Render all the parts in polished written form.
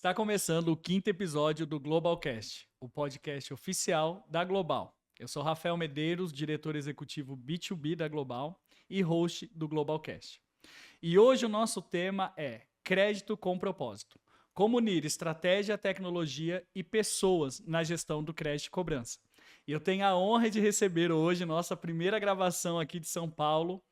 Está começando o quinto episódio do Globalcast, o podcast oficial da Global. Eu sou Rafael Medeiros, diretor executivo B2B da Global e host do Globalcast. E hoje o nosso tema é crédito com propósito. Como unir estratégia, tecnologia e pessoas na gestão do crédito e cobrança. E eu tenho a honra de receber hoje nossa primeira gravação aqui de São Paulo,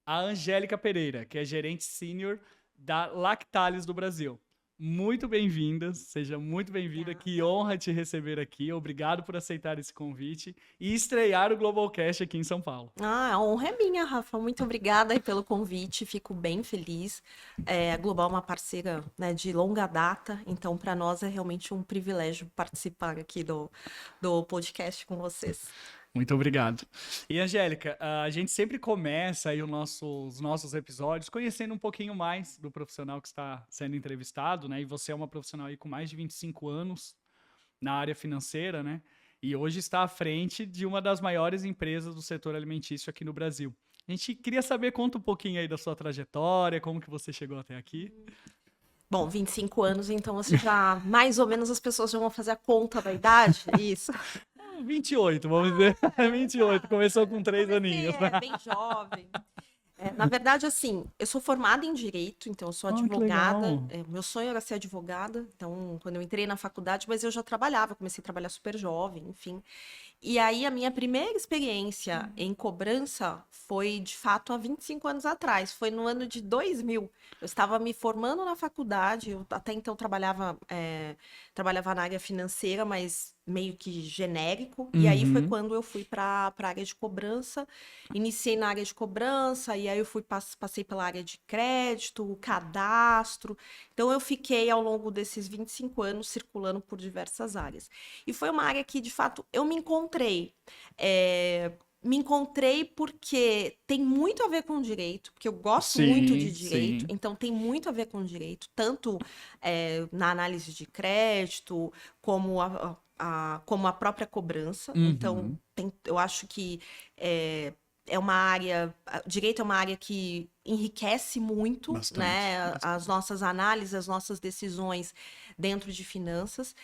a Angélica Pereira, que é gerente sênior da Lactalis do Brasil. Muito bem-vinda, seja muito bem-vinda, que honra te receber aqui, obrigado por aceitar esse convite e estrear o Globalcast aqui em São Paulo. A honra é minha, Rafa, muito obrigada aí pelo convite, fico bem feliz. A Global é uma parceira, né, de longa data, então para nós é realmente um privilégio participar aqui do podcast com vocês. Muito obrigado. E, Angélica, a gente sempre começa aí os nossos episódios conhecendo um pouquinho mais do profissional que está sendo entrevistado, né? E você é uma profissional aí com mais de 25 anos na área financeira, né? E hoje está à frente de uma das maiores empresas do setor alimentício aqui no Brasil. A gente queria saber, conta um pouquinho aí da sua trajetória, como que você chegou até aqui. Bom, 25 anos, então você já, mais ou menos as pessoas já vão fazer a conta da idade, isso. 28, vamos dizer. 28, começou com 3 aninhos. É bem jovem. Na verdade, assim, eu sou formada em Direito, então eu sou Que advogada. legal. Meu sonho era ser advogada, então quando eu entrei na faculdade, mas eu já trabalhava, comecei a trabalhar super jovem, enfim. E aí a minha primeira experiência em cobrança foi, de fato, há 25 anos atrás, foi no ano de 2000. Eu estava me formando na faculdade, eu até então trabalhava na área financeira, mas meio que genérico. E aí foi Uhum. quando eu fui para a área de cobrança. Iniciei na área de cobrança, e aí eu passei pela área de crédito, cadastro. Então eu fiquei ao longo desses 25 anos circulando por diversas áreas. E foi uma área que, de fato, eu me encontrei. Me encontrei porque tem muito a ver com direito, porque eu gosto muito de Sim, direito, sim. então tem muito a ver com direito, tanto na análise de crédito, como como a própria cobrança. Então, Uhum. eu acho que é uma área, direito é uma área que enriquece muito, Bastante, né, as bastante. nossas análises, as nossas decisões dentro de finanças.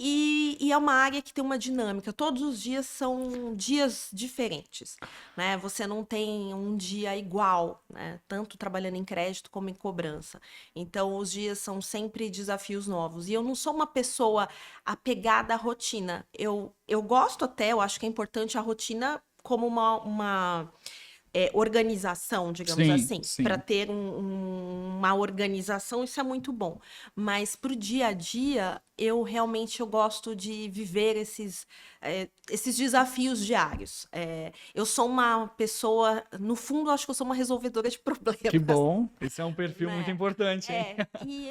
E é uma área que tem uma dinâmica. Todos os dias são dias diferentes, né? Você não tem um dia igual, né? Tanto trabalhando em crédito como em cobrança. Então, os dias são sempre desafios novos. E eu não sou uma pessoa apegada à rotina. Eu gosto até, eu acho que é importante a rotina como uma organização, digamos Sim, assim. Para sim. ter uma organização, isso é muito bom. Mas para o dia a dia, eu realmente gosto de viver esses desafios diários. Eu sou uma pessoa, no fundo, eu acho que eu sou uma resolvedora de Que problemas, bom. Esse é um perfil muito né? importante, hein? E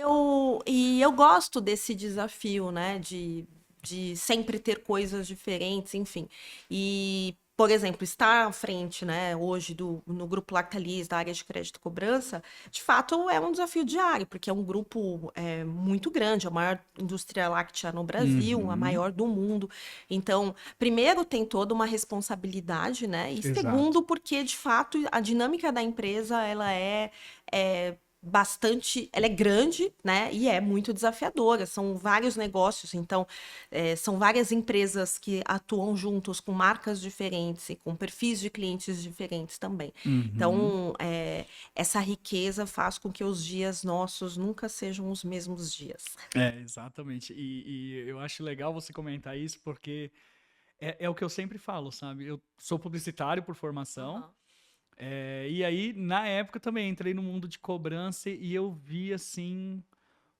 eu gosto desse desafio, né? De sempre ter coisas diferentes, enfim. E, por exemplo, estar à frente, né, hoje no grupo Lactalis, da área de crédito e cobrança, de fato é um desafio diário, porque é um grupo muito grande, é a maior indústria láctea no Brasil, a Uhum. maior do mundo. Então, primeiro, tem toda uma responsabilidade, né? E Exato. segundo, porque, de fato, a dinâmica da empresa, ela é bastante, ela é grande, né? E é muito desafiadora. São vários negócios, então são várias empresas que atuam juntos com marcas diferentes e com perfis de clientes diferentes também. Uhum. Então, essa riqueza faz com que os dias nossos nunca sejam os mesmos dias. Exatamente. E eu acho legal você comentar isso porque é o que eu sempre falo, sabe? Eu sou publicitário por formação. Aham. E aí, na época, também entrei no mundo de cobrança e eu vi, assim,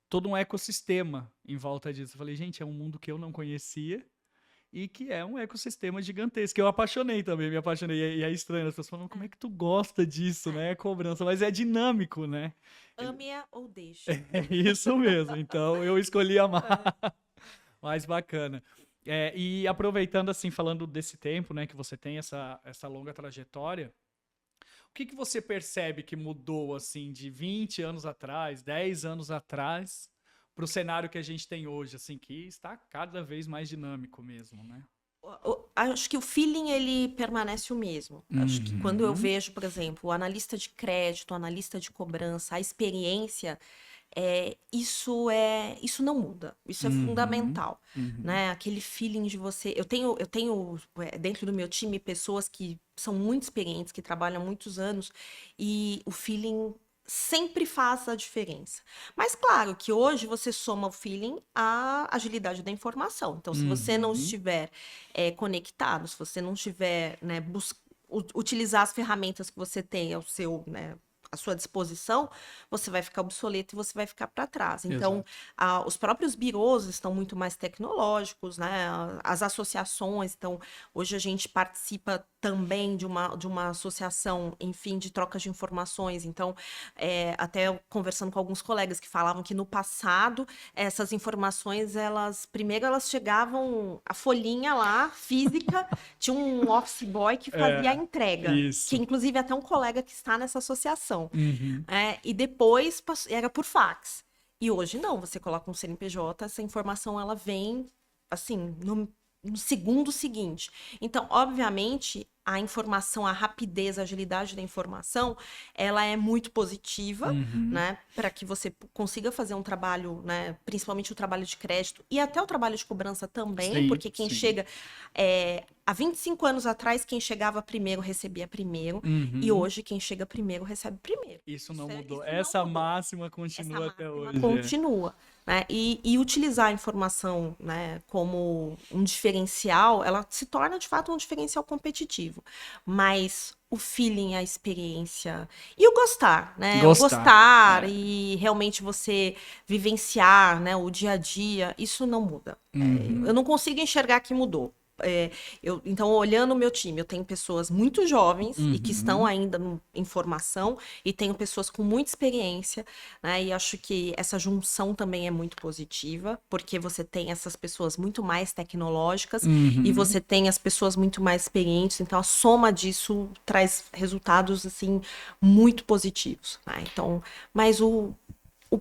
todo um ecossistema em volta disso. Eu falei, gente, é um mundo que eu não conhecia e que é um ecossistema gigantesco. Eu apaixonei também, me apaixonei. E é estranho, as pessoas falam, como é que tu gosta disso, né? É cobrança, mas é dinâmico, né? Ame-a ou deixe. É isso mesmo. Então, eu escolhi amar. É. Mais bacana. E aproveitando, assim, falando desse tempo, né, que você tem essa longa trajetória, o que você percebe que mudou, assim, de 20 anos atrás, 10 anos atrás, para o cenário que a gente tem hoje, assim, que está cada vez mais dinâmico mesmo, né? Acho que o feeling ele permanece o mesmo. Acho que quando eu Uhum. vejo, por exemplo, o analista de crédito, o analista de cobrança, a experiência, isso não muda, isso é fundamental, né? Aquele feeling de você. Eu tenho dentro do meu time pessoas que são muito experientes, que trabalham há muitos anos, e o feeling sempre faz a diferença. Mas claro que hoje você soma o feeling à agilidade da informação. Então, se você não estiver conectado, se você não estiver, né, utilizar as ferramentas que você tem ao seu, né, à sua disposição, você vai ficar obsoleto e você vai ficar para trás. Então, Exato. os próprios birôs estão muito mais tecnológicos, né? As associações, então, hoje a gente participa também de uma associação, enfim, de trocas de informações. Então, até eu conversando com alguns colegas que falavam que no passado, essas informações, primeiro elas chegavam, a folhinha lá, física, tinha um office boy que fazia a entrega, que Isso. inclusive é até um colega que está nessa associação. Uhum. E depois era por fax. E hoje não, você coloca um CNPJ, essa informação ela vem assim no segundo seguinte. Então, obviamente, a informação, a rapidez, a agilidade da informação, ela é muito positiva, né, para que você consiga fazer um trabalho, né, principalmente o trabalho de crédito e até o trabalho de cobrança também, Sim, porque quem sim. chega há 25 anos atrás, quem chegava primeiro recebia primeiro, e hoje quem chega primeiro recebe primeiro. Isso não mudou. Isso não Essa mudou. máxima Essa continua até máxima hoje. continua. Né? E utilizar a informação, né, como um diferencial, ela se torna de fato um diferencial competitivo. Mas o feeling, a experiência e o gostar, né? O gostar e realmente você vivenciar, né, o dia a dia, isso não muda. Eu não consigo enxergar que mudou. Então, olhando o meu time, eu tenho pessoas muito jovens e que estão ainda em formação, e tenho pessoas com muita experiência, né? E acho que essa junção também é muito positiva, porque você tem essas pessoas muito mais tecnológicas e você tem as pessoas muito mais experientes, então a soma disso traz resultados, assim, muito positivos, né? Então, mas o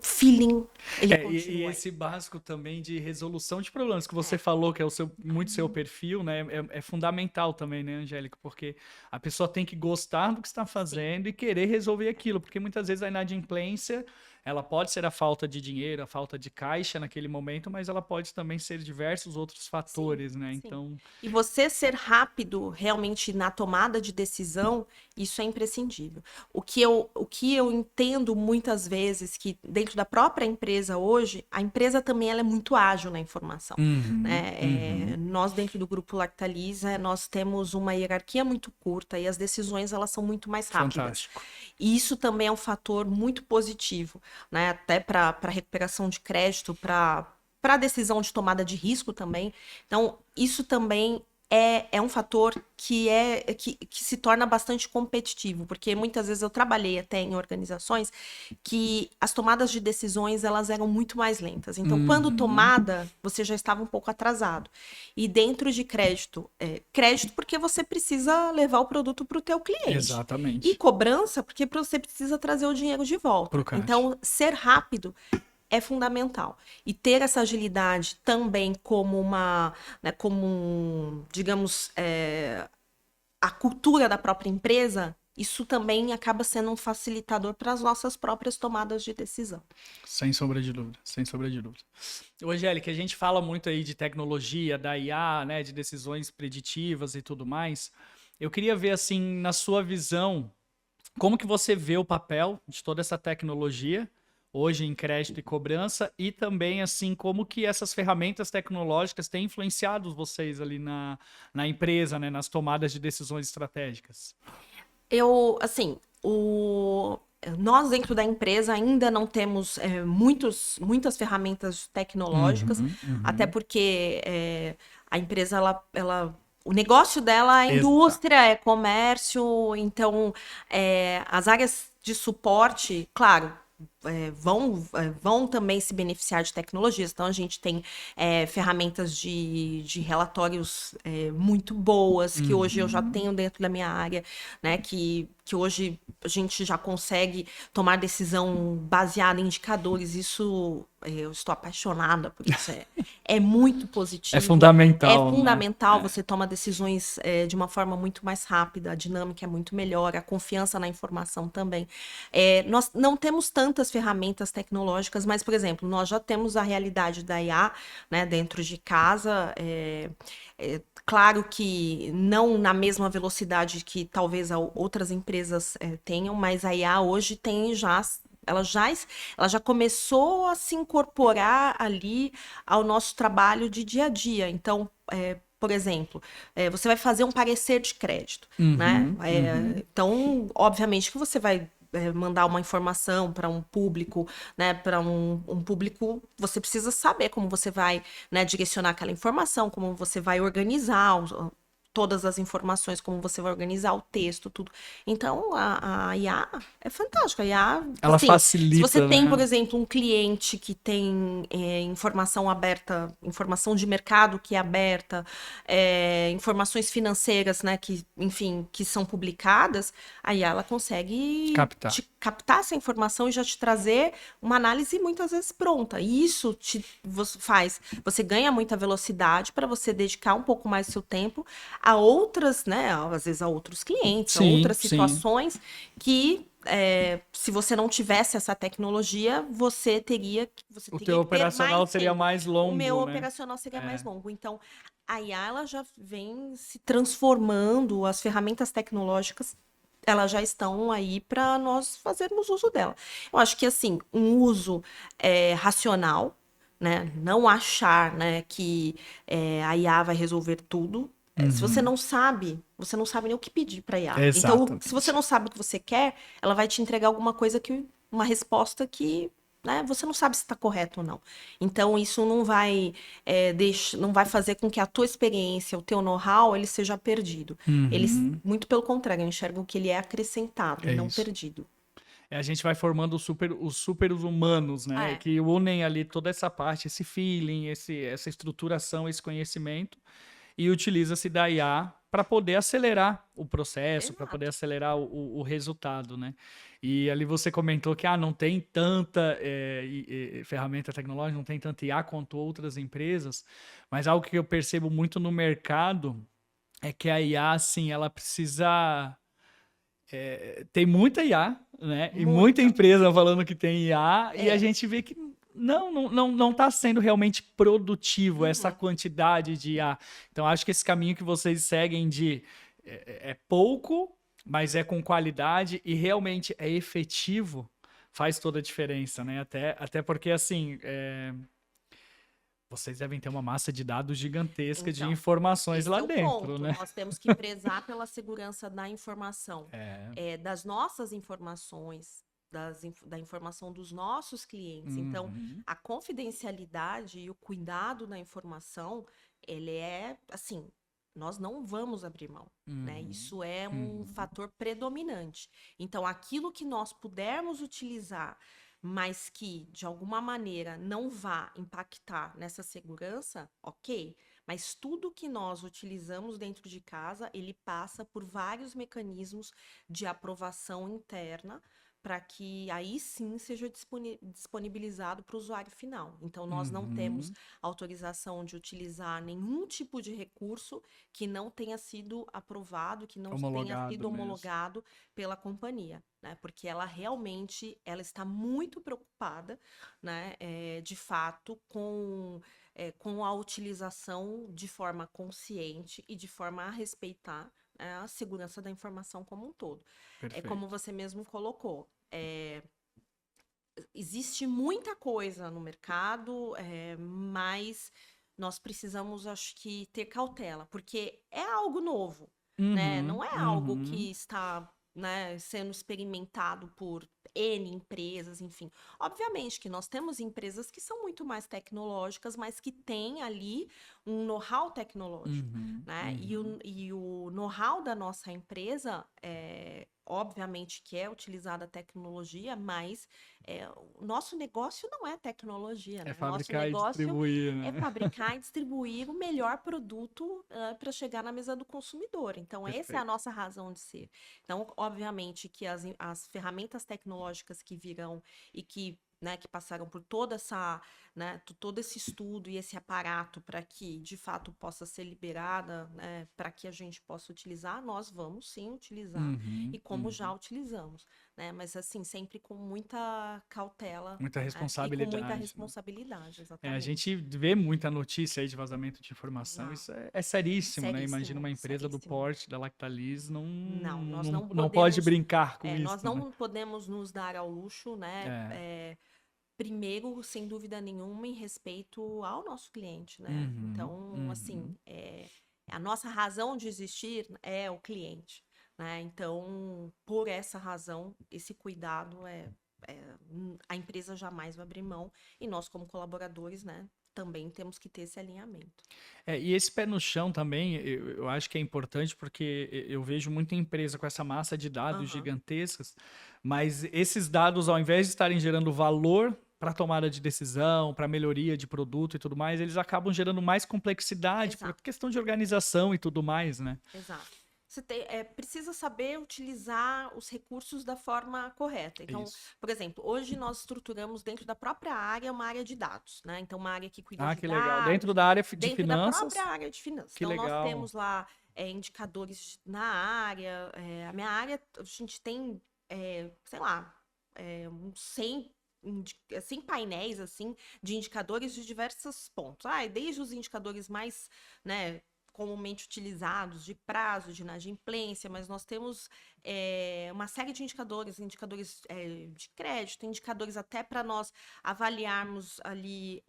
feeling, ele E continua aí. esse básico também de resolução de problemas que você falou, que é muito seu perfil, né? É fundamental também, né, Angélica? Porque a pessoa tem que gostar do que está fazendo e querer resolver aquilo, porque muitas vezes a inadimplência, ela pode ser a falta de dinheiro, a falta de caixa naquele momento, mas ela pode também ser diversos outros fatores, né? Sim. Então, E você ser rápido realmente na tomada de decisão, isso é imprescindível. O que eu entendo muitas vezes que dentro da própria empresa hoje, a empresa também ela é muito ágil na informação, né? Nós dentro do grupo Lactalis, nós temos uma hierarquia muito curta e as decisões elas são muito mais rápidas. fantástico. E isso também é um fator muito positivo, né? Até para recuperação de crédito, para decisão de tomada de risco também. Então, isso também é um fator que se torna bastante competitivo, porque muitas vezes eu trabalhei até em organizações que as tomadas de decisões elas eram muito mais lentas. Então, quando tomada, você já estava um pouco atrasado. E dentro de crédito, crédito porque você precisa levar o produto para o teu cliente. Exatamente. E cobrança porque você precisa trazer o dinheiro de volta. Pro caixa. Então, ser rápido é fundamental. E ter essa agilidade também como né, digamos, a cultura da própria empresa, isso também acaba sendo um facilitador para as nossas próprias tomadas de decisão. Sem sombra de dúvida, sem sombra de dúvida. Ô, Angélica, a gente fala muito aí de tecnologia, da IA, né, de decisões preditivas e tudo mais. Eu queria ver, assim, na sua visão, como que você vê o papel de toda essa tecnologia hoje em crédito e cobrança e também, assim, como que essas ferramentas tecnológicas têm influenciado vocês ali na empresa, né, nas tomadas de decisões estratégicas? Nós dentro da empresa ainda não temos muitas ferramentas tecnológicas, até porque a empresa, o negócio dela é indústria, é comércio, então as áreas de suporte, claro, vão também se beneficiar de tecnologias. Então, a gente tem ferramentas de relatórios muito boas, que hoje eu já tenho dentro da minha área, né? Que hoje a gente já consegue tomar decisão baseada em indicadores. Isso, eu estou apaixonada por isso. É muito positivo. É fundamental. É fundamental, né? você toma decisões de uma forma muito mais rápida, a dinâmica é muito melhor, a confiança na informação também. Nós não temos tantas muitas ferramentas tecnológicas, mas, por exemplo, nós já temos a realidade da IA, né, dentro de casa. Claro que não na mesma velocidade que talvez outras empresas tenham, mas a IA hoje tem já. Ela já começou a se incorporar ali ao nosso trabalho de dia a dia. Então, por exemplo, você vai fazer um parecer de crédito, né? Então, obviamente que você vai mandar uma informação para um público, né? Para um público, você precisa saber como você vai, né, direcionar aquela informação, como você vai organizar todas as informações, como você vai organizar o texto, tudo. Então, a IA é fantástica. A IA, Ela assim, se você facilita, tem, né? por exemplo, um cliente que tem informação aberta, informação de mercado que é aberta, informações financeiras, né, que, enfim, que são publicadas, a IA, ela consegue Captar. captar essa informação e já te trazer uma análise muitas vezes pronta. E isso você ganha muita velocidade para você dedicar um pouco mais do seu tempo a outras, né, às vezes a outros clientes, a Sim, outras sim. situações que se você não tivesse essa tecnologia, você teria O que teu ter mais operacional seria tempo. mais O meu longo, né? operacional seria mais longo. Então, a IA ela já vem se transformando, as ferramentas tecnológicas elas já estão aí para nós fazermos uso dela. Eu acho que assim, um uso racional, né? Não achar, né, que a IA vai resolver tudo. Se você não sabe nem o que pedir para IA. Então, se você Exatamente. não sabe o que você quer, ela vai te entregar alguma coisa uma resposta que, né, você não sabe se está correto ou não. Então, isso não vai não vai fazer com que a tua experiência, o teu know-how, ele seja perdido. Eles, muito pelo contrário, enxergam que ele é acrescentado É e não isso. perdido. A gente vai formando os super humanos, né? É. Que unem ali toda essa parte, esse feeling, essa estruturação, esse conhecimento, e utiliza-se da IA para poder acelerar o processo, para poder Exato. acelerar o resultado, né? E ali você comentou que não tem tanta ferramenta tecnológica, não tem tanta IA quanto outras empresas, mas algo que eu percebo muito no mercado é que a IA, assim, ela precisa tem muita IA, né? E muita Muita. empresa falando que tem IA, e a É. gente vê que não está sendo realmente produtivo essa Uhum. quantidade de IA. Então, acho que esse caminho que vocês seguem de é pouco, mas é com qualidade e realmente é efetivo, faz toda a diferença, né? Até porque, assim, vocês devem ter uma massa de dados gigantesca de Então, informações esse lá é o dentro, ponto. né? Nós temos que prezar pela segurança da informação, É. das nossas informações, da informação dos nossos clientes. Então, Uhum. a confidencialidade e o cuidado da informação, ele é assim, nós não vamos abrir mão, né? Uhum. Isso é um Uhum. fator predominante. Então, aquilo que nós pudermos utilizar, mas que de alguma maneira não vá impactar nessa segurança, ok. Mas tudo que nós utilizamos dentro de casa, ele passa por vários mecanismos de aprovação interna para que aí sim seja disponibilizado para o usuário final. Então, nós não temos Uhum. autorização de utilizar nenhum tipo de recurso que não tenha sido aprovado, que não tenha Homologado sido mesmo. homologado pela companhia, né? Porque ela realmente ela está muito preocupada, né, de fato, com a utilização de forma consciente e de forma a respeitar a segurança da informação como um todo. É como Perfeito. você mesmo colocou. Existe muita coisa no mercado, mas nós precisamos, acho que, ter cautela, porque é algo novo, né? Uhum, Não é algo uhum, que está, né, sendo experimentado por N empresas, enfim. Obviamente que nós temos empresas que são muito mais tecnológicas, mas que têm ali um know-how tecnológico, uhum, né? uhum. E o know-how da nossa empresa, obviamente que é utilizada a tecnologia, mas o nosso negócio não é tecnologia, É né? O nosso fabricar e negócio distribuir, é né? fabricar e distribuir o melhor produto para chegar na mesa do consumidor. Então, essa é a Perfeito. nossa razão de ser. Então, obviamente que as ferramentas tecnológicas que virão e que né, que passaram por toda essa, né, todo esse estudo e esse aparato para que, de fato, possa ser liberada, né, para que a gente possa utilizar, nós vamos sim utilizar, Uhum, e como já uhum. utilizamos, né, mas assim, sempre com muita cautela, Muita né, e com muita responsabilidade, né? responsabilidade, A gente exatamente. vê muita notícia aí de vazamento de informação. Exato. Isso é seríssimo, né? Imagina Seríssimo, uma empresa do seríssimo. porte da Lactalis Não, nós não, não não pode podemos, brincar com nós isso, né? não podemos nos dar ao luxo, né, É. primeiro, sem dúvida nenhuma, em respeito ao nosso cliente, né? Uhum, Então, assim, uhum. a nossa razão de existir é o cliente, né? Então, por essa razão, esse cuidado a empresa jamais vai abrir mão e nós, como colaboradores, né, também temos que ter esse alinhamento. E esse pé no chão também, eu acho que é importante porque eu vejo muita empresa com essa massa de dados Aham, gigantescas, mas esses dados, ao invés de estarem gerando valor para tomada de decisão, para melhoria de produto e tudo mais, eles acabam gerando mais complexidade por exato. questão de organização e tudo mais, né? Exato. Precisa saber utilizar os recursos da forma correta. Então, Isso. por exemplo, hoje nós estruturamos dentro da própria área uma área de dados, né? Então, uma área que cuida Ah, de que legal. Dentro dados, da área de dentro da própria finanças, área de finanças. que Então, nós legal. temos lá indicadores na área. A minha área, a gente tem, sei lá, uns 100 painéis assim de indicadores de diversos pontos. Desde os indicadores mais, né, comumente utilizados de prazo, de inadimplência, mas nós temos uma série de indicadores, de crédito, indicadores até para nós avaliarmos ali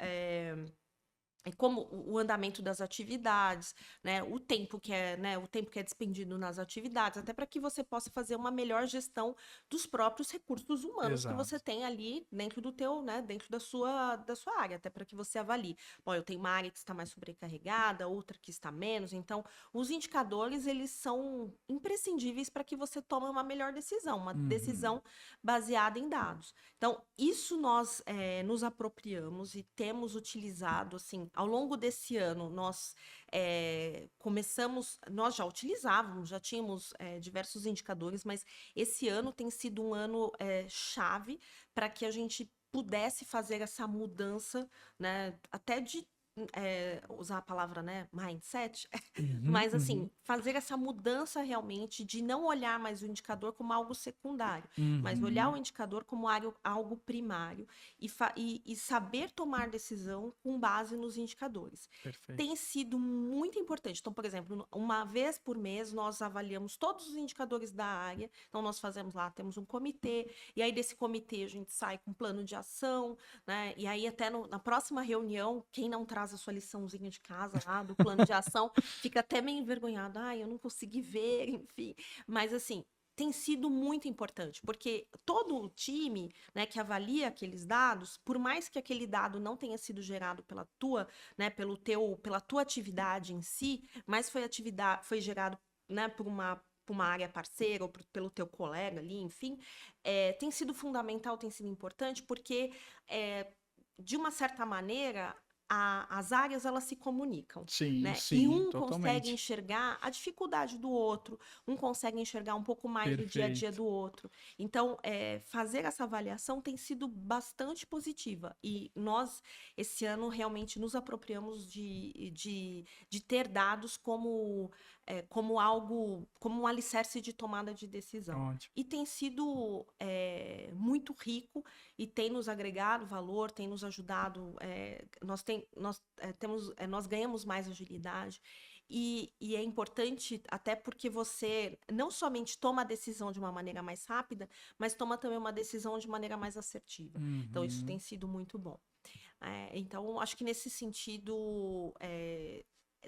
como o andamento das atividades, né, o tempo que é, né, o tempo que é despendido nas atividades, até para que você possa fazer uma melhor gestão dos próprios recursos humanos que você Exato. tem ali dentro do teu, né, dentro da sua área, até para que você avalie. Bom, eu tenho uma área que está mais sobrecarregada, outra que está menos, então os indicadores eles são imprescindíveis para que você tome uma Uhum. decisão baseada em dados. Então, isso nós nos apropriamos e temos utilizado, assim, ao longo desse ano, nós nós já utilizávamos, já tínhamos diversos indicadores, mas esse ano tem sido um ano chave para que a gente pudesse fazer essa mudança, né, até de usar a palavra, né, mindset, Uhum, mas assim, uhum, fazer essa mudança realmente de não olhar mais o indicador como algo secundário, mas olhar uhum. o indicador como algo primário e saber tomar decisão com base nos indicadores. Perfeito. Tem sido muito importante. Então, por exemplo, uma vez por mês nós avaliamos todos os indicadores da área. Então, nós fazemos lá, temos um comitê, e aí desse comitê a gente sai com um plano de ação, né? E aí, até na próxima reunião, quem não traz a sua liçãozinha de casa lá do plano de ação fica até meio envergonhado. Eu não consegui ver, enfim. Mas, assim, tem sido muito importante, porque todo o time, né, que avalia aqueles dados, por mais que aquele dado não tenha sido gerado pela tua, né, pela tua atividade em si, mas foi gerado, né, por uma área parceira ou pelo teu colega ali, enfim, tem sido fundamental, tem sido importante, porque de uma certa maneira as áreas elas se comunicam, Sim, né? E sim, um consegue totalmente. enxergar a dificuldade do outro, um consegue enxergar um pouco mais do dia a dia Perfeito. do outro. Então, fazer essa avaliação tem sido bastante positiva. E nós, esse ano, realmente nos apropriamos de ter dados como algo, como um alicerce de tomada de decisão. Ótimo. E tem sido muito rico e tem nos agregado valor, tem nos ajudado. Nós ganhamos mais agilidade. E é importante até porque você não somente toma a decisão de uma maneira mais rápida, mas toma também uma decisão de maneira mais assertiva. Então, isso tem Uhum. sido muito bom. Então, acho que nesse sentido,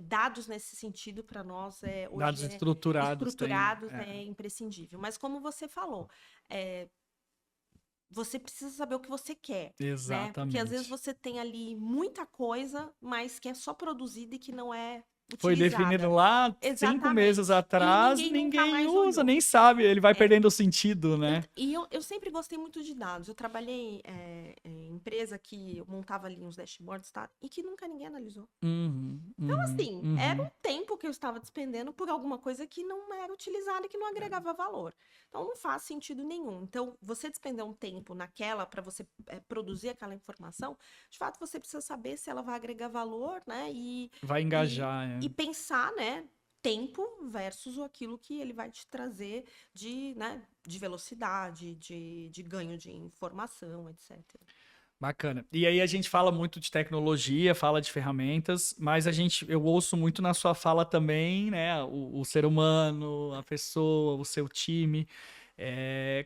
dados nesse sentido para nós Dados hoje estruturados têm. estruturados é imprescindível. Mas como você falou, é, você precisa saber o que você quer, né? Porque às vezes Exatamente. você tem ali muita coisa, mas que é só produzida e que não é, Foi definido utilizada. lá 5 meses Exatamente. E atrás, ninguém nunca ninguém mais usa, olhou. nem sabe, ele vai perdendo o sentido, né? Eu sempre gostei muito de dados. Eu trabalhei em empresa que eu montava ali uns dashboards, tá? E que nunca ninguém analisou. Uhum, Então, uhum, assim, era um uhum. tempo que eu estava despendendo por alguma coisa que não era utilizada e que não agregava valor. Então, não faz sentido nenhum. Então, você despender um tempo naquela para você produzir aquela informação, de fato, você precisa saber se ela vai agregar valor, né? Vai E, engajar, é. e pensar, né? Tempo versus aquilo que ele vai te trazer de, né, de velocidade, de ganho de informação, etc. Bacana. E aí a gente fala muito de tecnologia, fala de ferramentas, mas eu ouço muito na sua fala também, né, o ser humano, a pessoa, o seu time.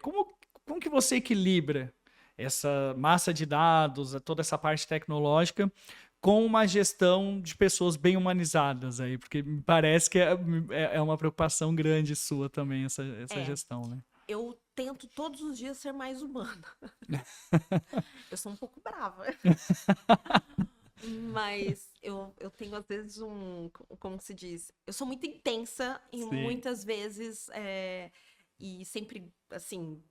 Como que você equilibra essa massa de dados, toda essa parte tecnológica, com uma gestão de pessoas bem humanizadas aí? Porque me parece que é uma preocupação grande sua também, essa É, gestão, né? eu tento todos os dias ser mais humana. Eu sou um pouco brava. Mas eu tenho, às vezes, como se diz? Eu sou muito intensa e Sim, muitas vezes, e sempre, assim,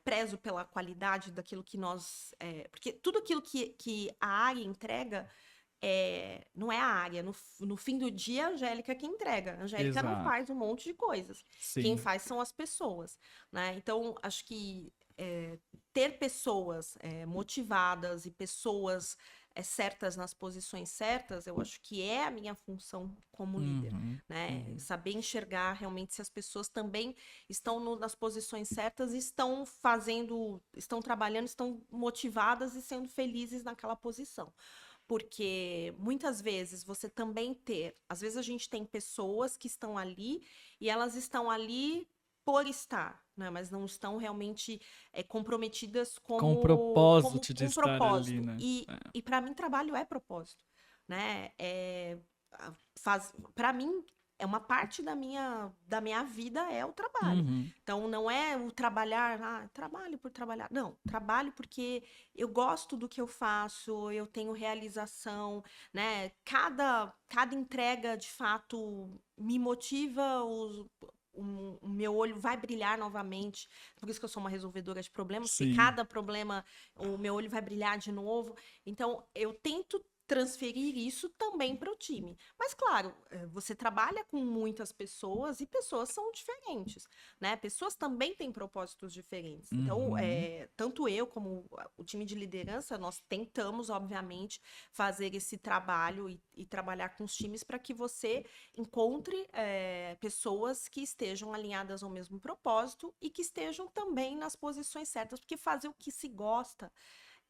prezo pela qualidade daquilo que nós. Porque tudo aquilo que a área entrega não é a área. No fim do dia, a Angélica que entrega. A Angélica não exato. faz um monte de coisas. Quem Sim. faz são as pessoas, né? Então, acho que ter pessoas motivadas e pessoas certas nas posições certas, eu acho que é a minha função como líder, Uhum, né? uhum. Saber enxergar realmente se as pessoas também estão nas posições certas, estão fazendo, estão trabalhando, estão motivadas e sendo felizes naquela posição. Porque muitas vezes você também às vezes a gente tem pessoas que estão ali e elas estão ali por estar, né? Mas não estão realmente comprometidas Com o como propósito de com estar ali, propósito. né? E para mim trabalho é propósito, né? Para mim é uma parte da minha vida é o trabalho. Uhum. Então não é o trabalhar, trabalho por trabalhar. Não, trabalho porque eu gosto do que eu faço, eu tenho realização, né? Cada entrega, de fato, me motiva, o meu olho vai brilhar novamente. Por isso que eu sou uma resolvedora de problemas, porque Sim, cada problema, o meu olho vai brilhar de novo. Então, eu tento transferir isso também para o time. Mas, claro, você trabalha com muitas pessoas e pessoas são diferentes, né? Pessoas também têm propósitos diferentes. Então, uhum. tanto eu como o time de liderança, nós tentamos, obviamente, fazer esse trabalho e trabalhar com os times para que você encontre pessoas que estejam alinhadas ao mesmo propósito e que estejam também nas posições certas, porque fazer o que se gosta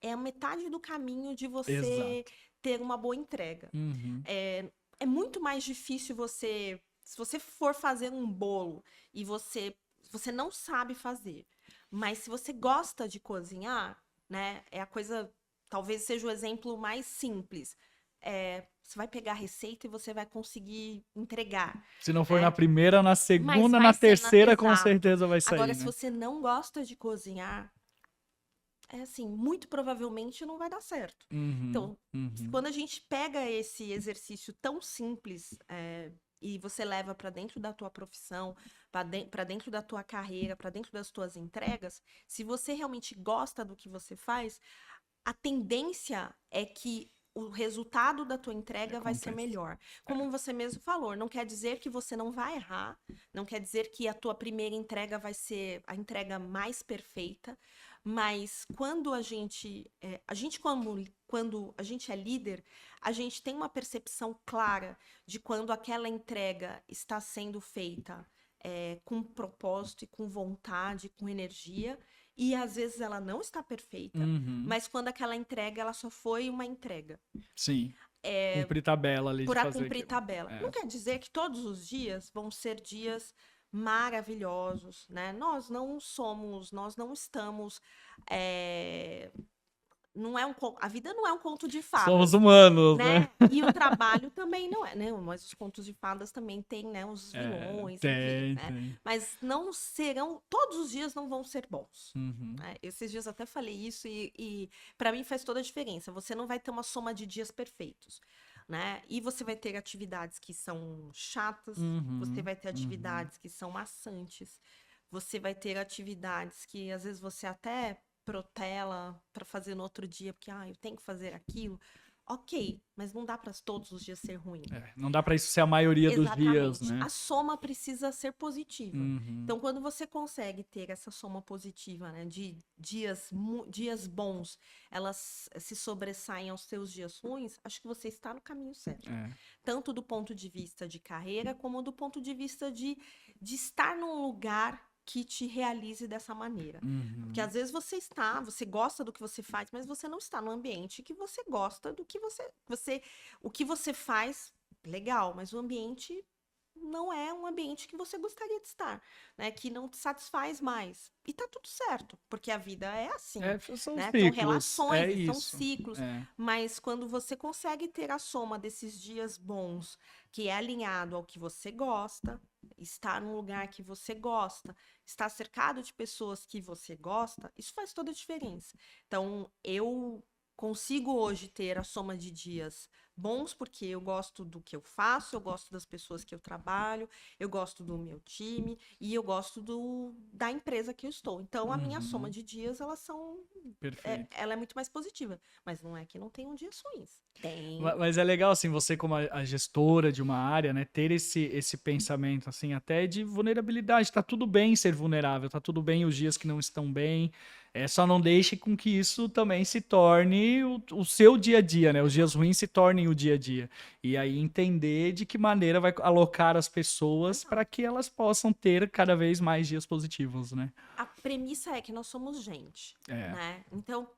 é a metade do caminho de você Exato. ter uma boa entrega. Uhum. É muito mais difícil se você for fazer um bolo e você não sabe fazer, mas se você gosta de cozinhar, né, é a coisa, talvez seja o exemplo mais simples. Você vai pegar a receita e você vai conseguir entregar, Se não for na né? primeira, na Mas segunda, vai na ser terceira, com exato. certeza vai Agora, sair, se né? você não gosta de cozinhar, é assim, muito provavelmente não vai dar certo. Uhum, Então, uhum. quando a gente pega esse exercício tão simples, e você leva para dentro da tua profissão, para dentro da tua carreira, para dentro das tuas entregas, se você realmente gosta do que você faz, a tendência é que o resultado da tua entrega vai ser Acontece. melhor. Como você mesmo falou, não quer dizer que você não vai errar, não quer dizer que a tua primeira entrega vai ser a entrega mais perfeita, mas quando quando a gente é líder, a gente tem uma percepção clara de quando aquela entrega está sendo feita com propósito e com vontade, com energia, e às vezes ela não está perfeita, Uhum. mas quando aquela entrega, ela só foi uma entrega. Sim. Cumprir tabela ali de Para fazer cumprir aquilo. tabela. Não É. quer dizer que todos os dias vão ser dias maravilhosos, né? Nós não estamos. é, Não é a vida não é um conto de Somos fadas, humanos, né? né? E o trabalho também não é, né? Mas os contos de fadas também têm, né? Os vilões, enfim, Tem, né? tem. Mas não serão, todos os dias não vão ser bons. Uhum. Né? Esses dias até falei isso e para mim faz toda a diferença. Você não vai ter uma soma de dias perfeitos. né? E você vai ter atividades que são chatas, você vai ter atividades que são maçantes, você vai ter atividades que às vezes você até protela para fazer no outro dia, porque eu tenho que fazer aquilo. Ok, mas não dá para todos os dias ser ruim. Não dá para isso ser a maioria dos dias, né? A soma precisa ser positiva. Uhum. Então, quando você consegue ter essa soma positiva, né, de dias bons, elas se sobressaem aos seus dias ruins, acho que você está no caminho certo. Tanto do ponto de vista de carreira, como do ponto de vista de estar num lugar que te realize dessa maneira. Porque às vezes você gosta do que você faz, mas você não está no ambiente que você gosta do que o que você faz, legal, mas o ambiente não é um ambiente que você gostaria de estar, né? Que não te satisfaz mais. E tá tudo certo, porque a vida é assim, são né? ciclos, São relações, são isso. ciclos. Mas quando você consegue ter a soma desses dias bons, que é alinhado ao que você gosta, estar num lugar que você gosta, estar cercado de pessoas que você gosta, isso faz toda a diferença. Então, eu consigo hoje ter a soma de dias bons porque eu gosto do que eu faço, eu gosto das pessoas que eu trabalho, eu gosto do meu time e eu gosto da empresa que eu estou. Então, a minha soma de dias, ela é muito mais positiva. Mas não é que não tenham dias ruins. Tem. Mas é legal, assim, você como a gestora de uma área, né, ter esse pensamento, assim, até de vulnerabilidade. Tá tudo bem ser vulnerável, tá tudo bem os dias que não estão bem. Só não deixe com que isso também se torne o seu dia a dia, né? Os dias ruins se tornem o dia a dia. E aí entender de que maneira vai alocar as pessoas para que elas possam ter cada vez mais dias positivos, né? A premissa é que nós somos gente, né? Então,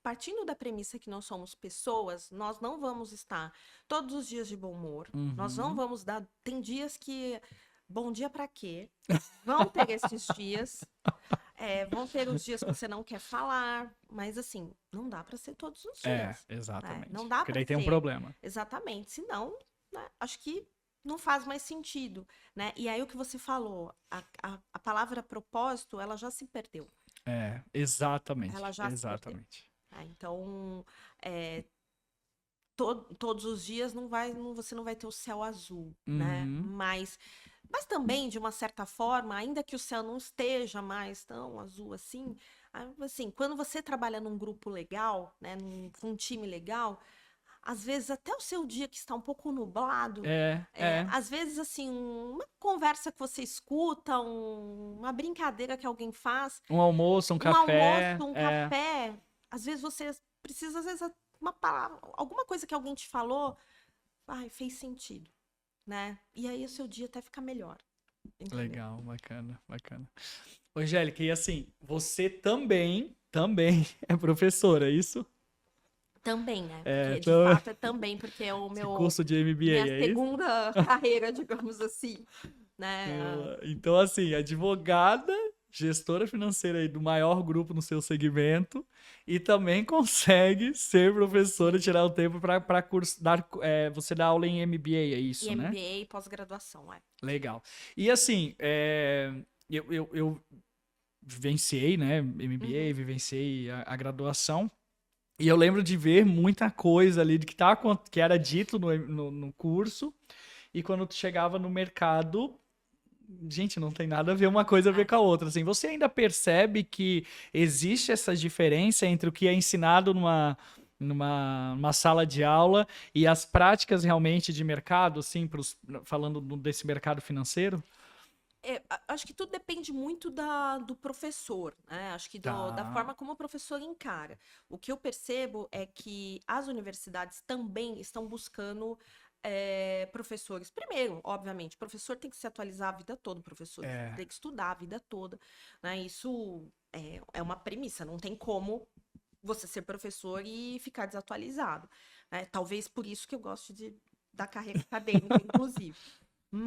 partindo da premissa que nós somos pessoas, nós não vamos estar todos os dias de bom humor. Nós não vamos dar... Tem dias que... Bom dia pra quê? Vão ter esses dias... vão ter os dias que você não quer falar, mas assim, não dá para ser todos os dias. Exatamente. Né? Não dá Porque para daí ser. tem um problema. Exatamente. Senão, né, acho que não faz mais sentido, né? E aí o que você falou, a palavra propósito, ela já se perdeu. Exatamente. Ela já se perdeu. Então, todos os dias você não vai ter o céu azul, né? Mas também, de uma certa forma, ainda que o céu não esteja mais tão azul assim, quando você trabalha num grupo legal, né, com um time legal, às vezes até o seu dia que está um pouco nublado, às vezes assim, uma conversa que você escuta, uma brincadeira que alguém faz, um almoço, um café, café, às vezes você precisa, às vezes, uma palavra, alguma coisa que alguém te falou, fez sentido. Né? E aí o seu dia até fica melhor. Entendeu? Legal, bacana. Ô, Angélica, e assim, você também é professora, é isso? Também, né? Porque de fato é também, porque é o meu curso de MBA, minha segunda carreira, digamos assim. Né? Então, assim, advogada, gestora financeira aí do maior grupo no seu segmento e também consegue ser professora, tirar o tempo para você dar aula em MBA, é isso, né? MBA e pós-graduação, Legal. E assim, eu vivenciei, né, MBA, vivenciei a graduação e eu lembro de ver muita coisa ali que era dito no curso e quando tu chegava no mercado, gente, não tem nada a ver uma coisa a ver com a outra. Assim, você ainda percebe que existe essa diferença entre o que é ensinado numa sala de aula e as práticas realmente de mercado, assim, falando desse mercado financeiro? Acho que tudo depende muito do professor, né? Acho que da forma como o professor encara. O que eu percebo é que as universidades também estão buscando professores. Primeiro, obviamente, o professor tem que se atualizar a vida toda, o professor tem que estudar a vida toda, né? Isso é uma premissa, não tem como você ser professor e ficar desatualizado, né? Talvez por isso que eu gosto da carreira acadêmica, inclusive.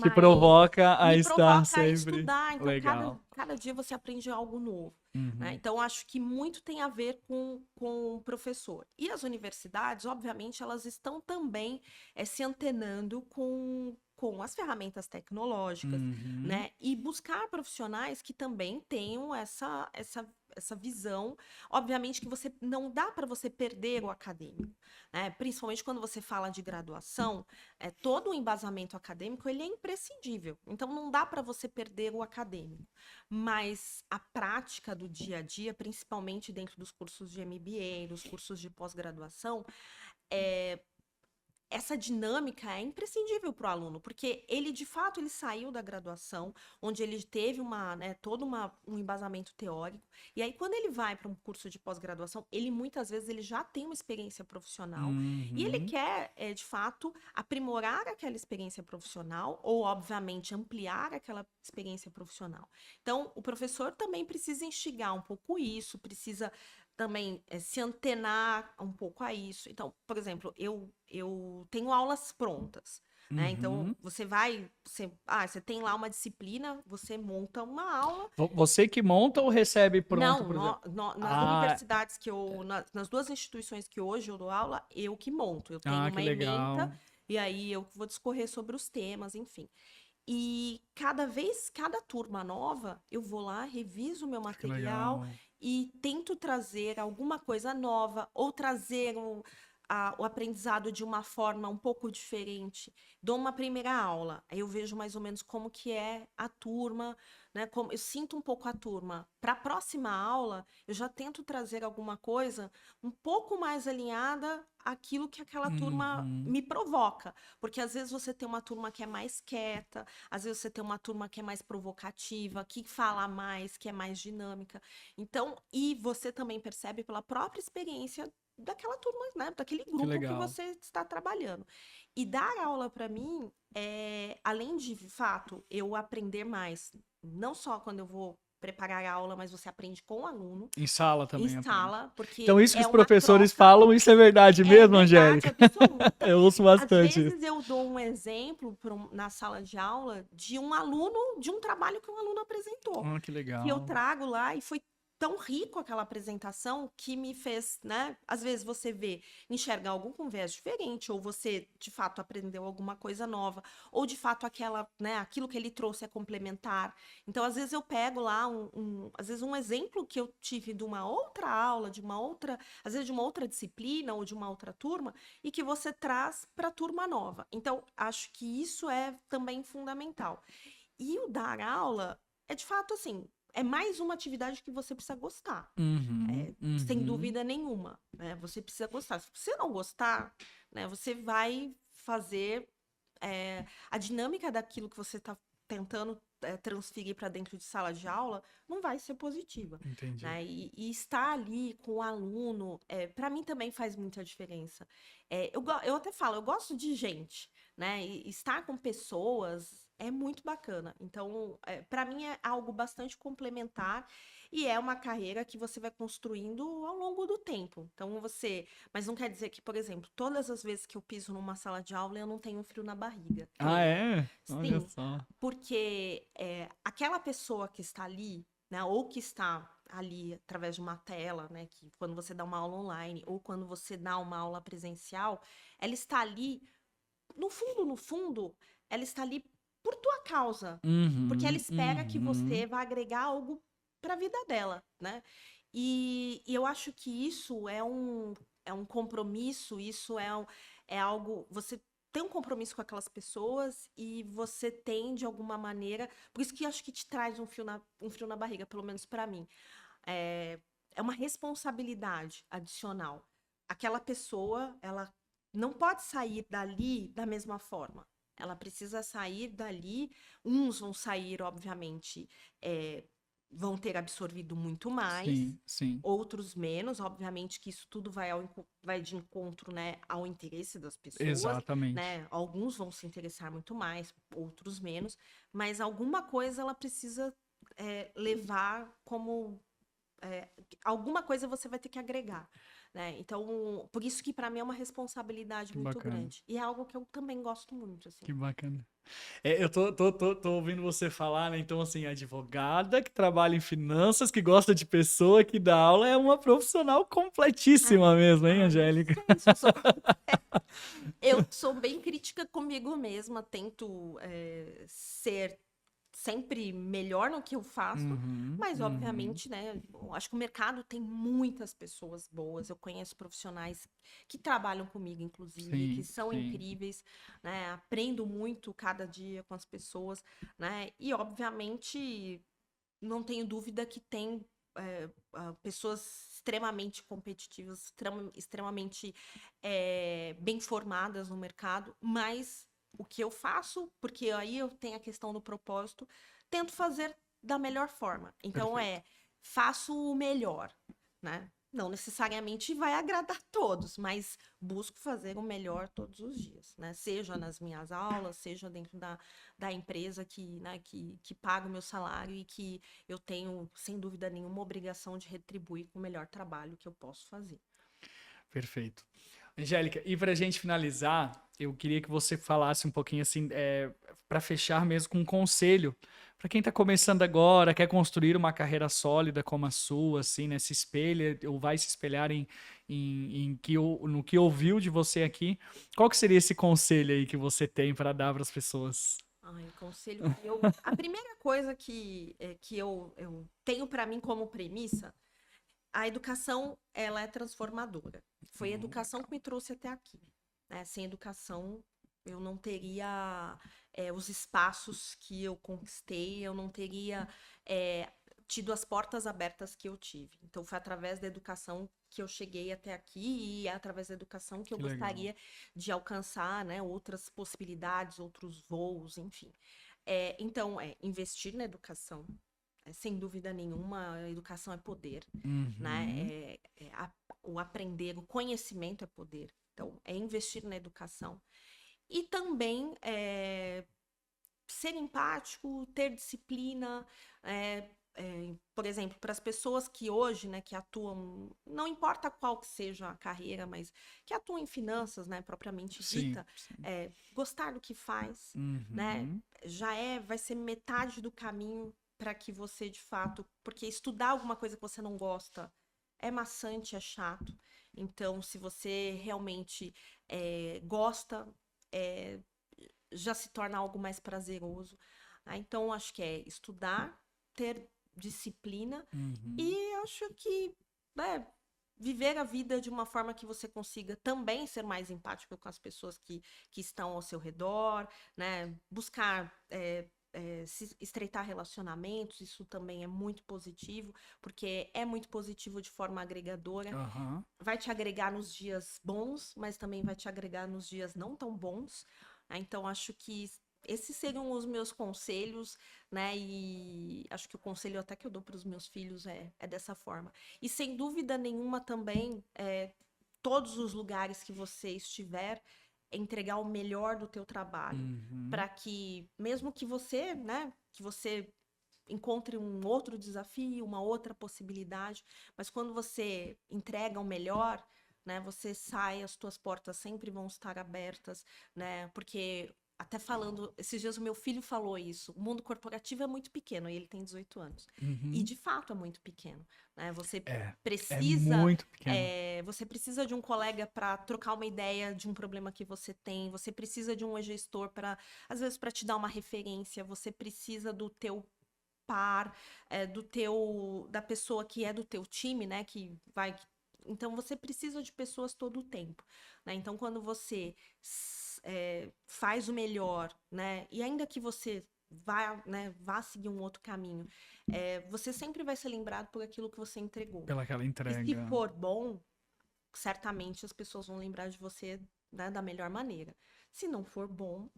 Que provoca a estar provoca a sempre... estudar, então Legal. cada dia você aprende algo novo. Né? Então, acho que muito tem a ver com o professor. E as universidades, obviamente, elas estão também se antenando com com as ferramentas tecnológicas, né? E buscar profissionais que também tenham essa visão. Obviamente que você não dá para você perder o acadêmico, né? Principalmente quando você fala de graduação, todo o embasamento acadêmico ele é imprescindível. Então não dá para você perder o acadêmico, mas a prática do dia a dia, principalmente dentro dos cursos de MBA, dos cursos de pós-graduação, essa dinâmica é imprescindível para o aluno, porque ele, de fato, ele saiu da graduação, onde ele teve todo um embasamento teórico, e aí quando ele vai para um curso de pós-graduação, ele muitas vezes ele já tem uma experiência profissional, e ele quer, de fato, aprimorar aquela experiência profissional, ou, obviamente, ampliar aquela experiência profissional. Então, o professor também precisa instigar um pouco isso, precisa também se antenar um pouco a isso. Então, por exemplo, eu tenho aulas prontas, né? Então, você tem lá uma disciplina, você monta uma aula. Você que monta ou recebe pronto, por exemplo? Não, nas universidades nas duas instituições que hoje eu dou aula, eu que monto. Eu tenho uma ementa, e aí eu vou discorrer sobre os temas, enfim. E cada turma nova, eu vou lá, reviso o meu material e tento trazer alguma coisa nova ou trazer o aprendizado de uma forma um pouco diferente. Dou uma primeira aula, aí eu vejo mais ou menos como que é a turma, né? Eu sinto um pouco a turma. Para a próxima aula, eu já tento trazer alguma coisa um pouco mais alinhada àquilo que aquela turma me provoca. Porque às vezes você tem uma turma que é mais quieta, às vezes você tem uma turma que é mais provocativa, que fala mais, que é mais dinâmica. Então, e você também percebe pela própria experiência daquela turma, né? Daquele grupo que você está trabalhando. E dar aula para mim além de fato eu aprender mais, não só quando eu vou preparar a aula, mas você aprende com o aluno. Em sala também. Em sala, porque então isso que os professores falam, isso é verdade mesmo, Angélica? Absoluta. Eu ouço bastante. Às vezes eu dou um exemplo na sala de aula de um aluno, de um trabalho que um aluno apresentou. Que legal. Que eu trago lá e foi tão rico aquela apresentação que me fez, né? Às vezes você enxerga algo com viés diferente, ou você, de fato, aprendeu alguma coisa nova, ou, de fato, aquilo que ele trouxe é complementar. Então, às vezes eu pego lá, às vezes um exemplo que eu tive de uma outra aula, às vezes de uma outra disciplina, ou de uma outra turma, e que você traz para a turma nova. Então, acho que isso é também fundamental. E o dar aula é, de fato, assim, é mais uma atividade que você precisa gostar. Sem dúvida nenhuma. Né? Você precisa gostar. Se você não gostar, né, você vai fazer a dinâmica daquilo que você está tentando transferir para dentro de sala de aula, não vai ser positiva. Entendi. Né? E estar ali com o aluno, para mim também faz muita diferença. Eu até falo, eu gosto de gente, né? E estar com pessoas é muito bacana. Então, para mim é algo bastante complementar e é uma carreira que você vai construindo ao longo do tempo. Então, mas não quer dizer que, por exemplo, todas as vezes que eu piso numa sala de aula, eu não tenho frio na barriga. É? Sim, olha só. Porque aquela pessoa que está ali, né, ou que está ali através de uma tela, né, que quando você dá uma aula online ou quando você dá uma aula presencial, ela está ali, no fundo, ela está ali por tua causa, porque ela espera que você vá agregar algo para a vida dela, né? E eu acho que isso é um compromisso, isso é algo, você tem um compromisso com aquelas pessoas e você tem, de alguma maneira, por isso que eu acho que te traz um frio na barriga, pelo menos para mim. É uma responsabilidade adicional. Aquela pessoa, ela não pode sair dali da mesma forma. Ela precisa sair dali. Uns vão sair, obviamente, vão ter absorvido muito mais, sim. Outros menos. Obviamente que isso tudo vai de encontro, né, ao interesse das pessoas. Exatamente. Né? Alguns vão se interessar muito mais, outros menos. Mas alguma coisa ela precisa levar como... alguma coisa você vai ter que agregar. Né? Então, por isso que para mim é uma responsabilidade muito grande. E é algo que eu também gosto muito. Assim. Que bacana. Eu tô ouvindo você falar, né? Então, assim, advogada que trabalha em finanças, que gosta de pessoa, que dá aula, é uma profissional completíssima mesmo, hein, Angélica? Gente, eu sou completa. Eu sou bem crítica comigo mesma, tento ser sempre melhor no que eu faço, Uhum, mas uhum. obviamente, né, eu acho que o mercado tem muitas pessoas boas. Eu conheço profissionais que trabalham comigo, inclusive, que Sim, são sim. incríveis, né? Aprendo muito cada dia com as pessoas, né? E obviamente não tenho dúvida que tem pessoas extremamente competitivas, extremamente bem formadas no mercado, mas o que eu faço, porque aí eu tenho a questão do propósito, tento fazer da melhor forma. Então Perfeito. faço o melhor, né? Não necessariamente vai agradar todos, mas busco fazer o melhor todos os dias, né? Seja nas minhas aulas, seja dentro da empresa né, que paga o meu salário e que eu tenho, sem dúvida nenhuma, obrigação de retribuir com o melhor trabalho que eu posso fazer. Perfeito. Angélica, e para a gente finalizar, eu queria que você falasse um pouquinho assim, para fechar mesmo com um conselho para quem está começando agora, quer construir uma carreira sólida como a sua, assim, né? Se espelha ou vai se espelhar no que ouviu de você aqui. Qual que seria esse conselho aí que você tem para dar para as pessoas? Ai, o conselho que eu. A primeira coisa que eu tenho para mim como premissa, a educação, ela é transformadora. Foi a educação que me trouxe até aqui, né? Sem educação, eu não teria os espaços que eu conquistei, eu não teria é, tido as portas abertas que eu tive. Então, foi através da educação que eu cheguei até aqui e é através da educação que eu Que legal. gostaria de alcançar, né, outras possibilidades, outros voos, enfim. Então, investir na educação, sem dúvida nenhuma, a educação é poder, né? Uhum. O aprender, o conhecimento é poder. Então, é investir na educação. E também ser empático, ter disciplina, por exemplo, para as pessoas que hoje, né, que atuam, não importa qual que seja a carreira, mas que atuam em finanças, né, propriamente Sim, dita, sim. gostar do que faz, né, Uhum. vai ser metade do caminho para que você, de fato, porque estudar alguma coisa que você não gosta é maçante, é chato. Então, se você realmente gosta, é, já se torna algo mais prazeroso. Né? Então, acho que é estudar, ter disciplina Uhum. e acho que né, viver a vida de uma forma que você consiga também ser mais empático com as pessoas que estão ao seu redor, né? Buscar se estreitar relacionamentos, isso também é muito positivo, porque é muito positivo de forma agregadora. Aham. Vai te agregar nos dias bons, mas também vai te agregar nos dias não tão bons. Né? Então, acho que esses seriam os meus conselhos, né? E acho que o conselho até que eu dou para os meus filhos é dessa forma. E sem dúvida nenhuma também, todos os lugares que você estiver, entregar o melhor do teu trabalho. Uhum. Para que, mesmo que você, né, que você encontre um outro desafio, uma outra possibilidade, mas quando você entrega o melhor, né, você sai, as tuas portas sempre vão estar abertas, né? Porque até falando, esses dias o meu filho falou isso, o mundo corporativo é muito pequeno, e ele tem 18 anos. E Uhum. de fato é muito pequeno, né? É muito pequeno. Você precisa de um colega para trocar uma ideia de um problema que você tem, você precisa de um gestor para, às vezes, para te dar uma referência, você precisa do teu par, da pessoa que é do teu time, né? Que vai. Então você precisa de pessoas todo o tempo, né? Então quando você faz o melhor, né? E ainda que você vá seguir um outro caminho, você sempre vai ser lembrado por aquilo que você entregou. Pelaquela E se entrega. for bom, certamente as pessoas vão lembrar de você, né, da melhor maneira. Se não for bom,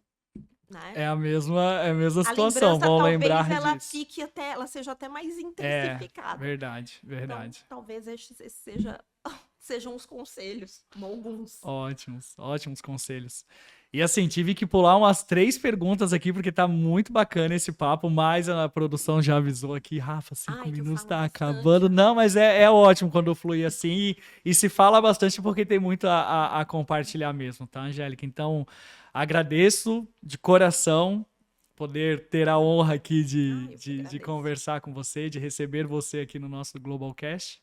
né? É a mesma A situação, lembrança vão talvez lembrar ela disso. fique até, ela seja até mais É, intensificada. verdade, Então, verdade. talvez sejam os conselhos, alguns. Ótimos, ótimos conselhos. E assim, tive que pular umas 3 perguntas aqui, porque tá muito bacana esse papo, mas a produção já avisou aqui, Rafa, 5 Ai, que eu minutos falo tá bastante, acabando. Não, Rafa. mas é ótimo quando flui assim e se fala bastante porque tem muito a compartilhar mesmo, tá, Angélica? Então, agradeço de coração poder ter a honra aqui Ai, eu que de agradeço. conversar com você, de receber você aqui no nosso Globalcast.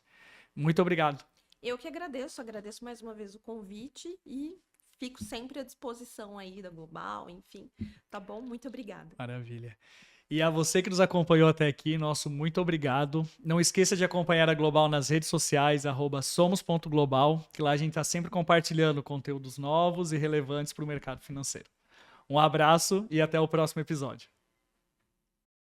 Muito obrigado. Eu que agradeço mais uma vez o convite e fico sempre à disposição aí da Global, enfim. Tá bom? Muito obrigada. Maravilha. E a você que nos acompanhou até aqui, nosso muito obrigado. Não esqueça de acompanhar a Global nas redes sociais, @somos.global, que lá a gente está sempre compartilhando conteúdos novos e relevantes para o mercado financeiro. Um abraço e até o próximo episódio.